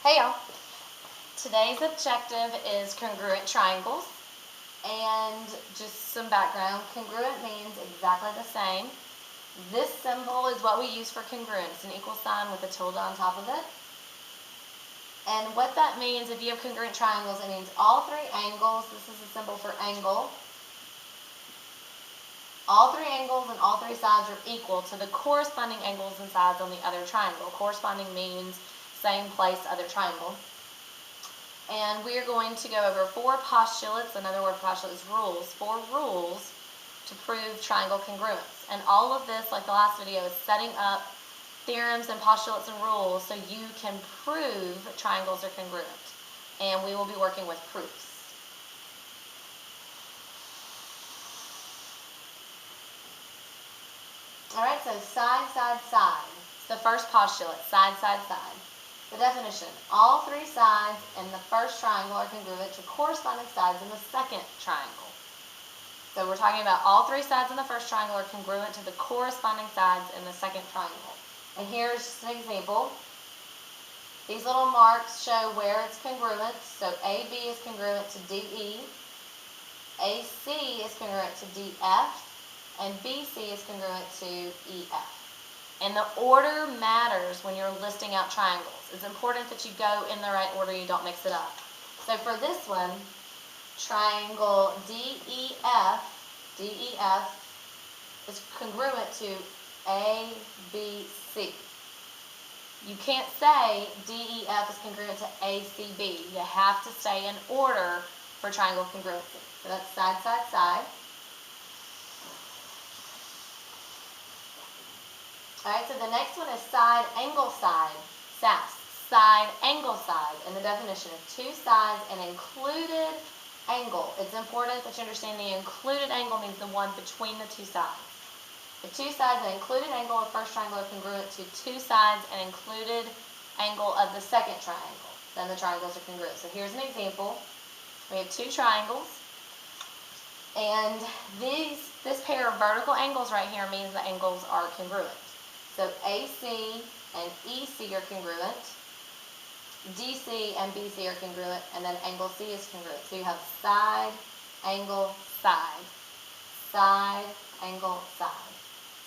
Hey y'all, today's objective is congruent triangles, and just some background. Congruent means exactly the same. This symbol is what we use for congruent. It's an equal sign with a tilde on top of it. And what that means, if you have congruent triangles, it means all three angles, this is the symbol for angle, all three angles and all three sides are equal to the corresponding angles and sides on the other triangle. Corresponding means same place, other triangle. And we are going to go over four postulates. Another word for postulate is rules. 4 rules to prove triangle congruence. And all of this, like the last video, is setting up theorems and postulates and rules so you can prove triangles are congruent. And we will be working with proofs. Alright, so side, side, side. It's the first postulate, side, side, side. The definition, all three sides in the first triangle are congruent to corresponding sides in the second triangle. So we're talking about all three sides in the first triangle are congruent to the corresponding sides in the second triangle. And here's just an example. These little marks show where it's congruent. So AB is congruent to DE, AC is congruent to DF, and BC is congruent to EF. And the order matters when you're listing out triangles. It's important that you go in the right order, you don't mix it up. So for this one, triangle DEF is congruent to ABC. You can't say DEF is congruent to ACB. You have to stay in order for triangle congruency. So that's side, side, side. Alright, so the next one is Sideangleside, SAS, Sideangleside, and the definition of two sides and included angle. It's important that you understand the included angle means the one between the two sides. The two sides and included angle of the first triangle are congruent to two sides and included angle of the second triangle. Then the triangles are congruent. So here's an example. We have two triangles, and this pair of vertical angles right here means the angles are congruent. So AC and EC are congruent, DC and BC are congruent, and then angle C is congruent. So you have side, angle, side, side, angle, side.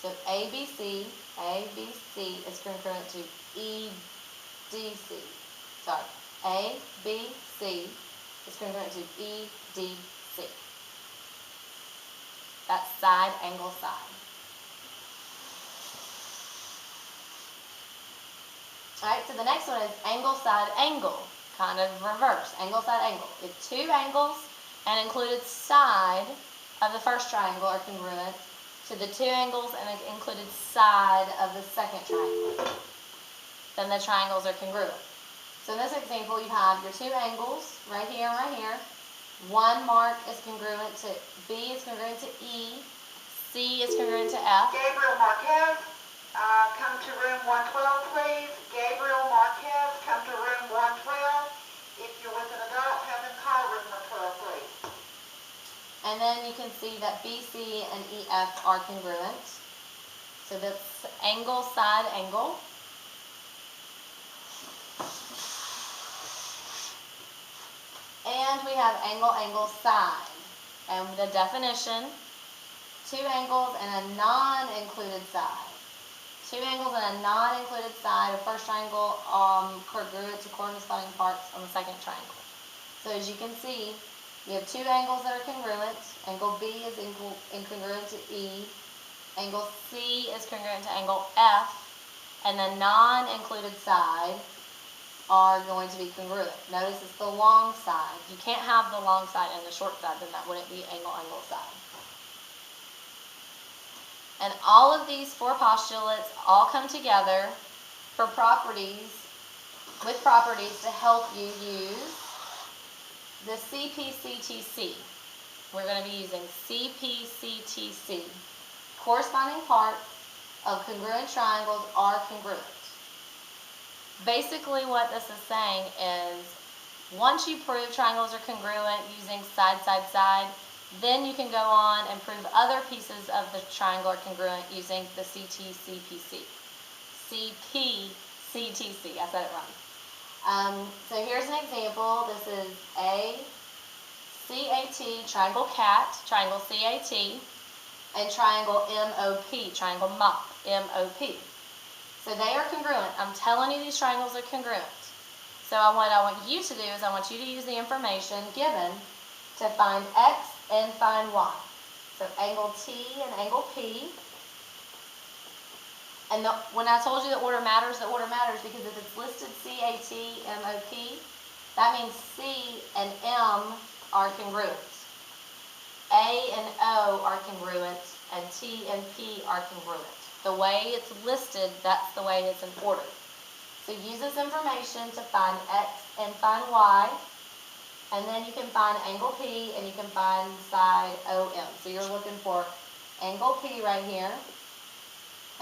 So ABC is congruent to EDC. Sorry, ABC is congruent to EDC. That's side, angle, side. Alright, so the next one is angle, side, angle. Kind of reverse. Angle, side, angle. If two angles and included side of the first triangle are congruent to the two angles and included side of the second triangle, then the triangles are congruent. So in this example, you have your two angles right here and right here. One mark is congruent to B is congruent to E, C is congruent to F. Gabriel Marquez, come to room 112, please. Gabriel Marquez, come to room 112. If you're with an adult, have them call room 112, please. And then you can see that BC and EF are congruent. So that's angle, side, angle. And we have angle, angle, side. And the definition, two angles and a non-included side. Two angles and a non-included side of first triangle congruent to corresponding parts on the second triangle. So as you can see, you have two angles that are congruent. Angle B is incongruent to E. Angle C is congruent to angle F. And the non-included side are going to be congruent. Notice it's the long side. You can't have the long side and the short side, then that wouldn't be angle, angle, side. And all of these four postulates all come together for properties, with properties to help you use the CPCTC. We're going to be using CPCTC. Corresponding parts of congruent triangles are congruent. Basically what this is saying is, once you prove triangles are congruent using side, side, side, then you can go on and prove other pieces of the triangle are congruent using the CTCPC. CPCTC, I said it wrong. So here's an example. This is ACAT, triangle CAT, triangle CAT, and triangle MOP, triangle MOP, MOP. So they are congruent. I'm telling you these triangles are congruent. So what I want you to do is I want you to use the information given to find X and find Y. So angle T and angle P. And when I told you the order matters because if it's listed CAT, MOP, that means C and M are congruent. A and O are congruent, and T and P are congruent. The way it's listed, that's the way it's in order. So use this information to find X and find Y, and then you can find angle P and you can find side OM. So you're looking for angle P right here,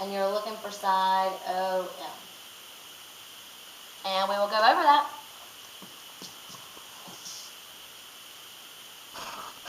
and you're looking for side OM. And we will go over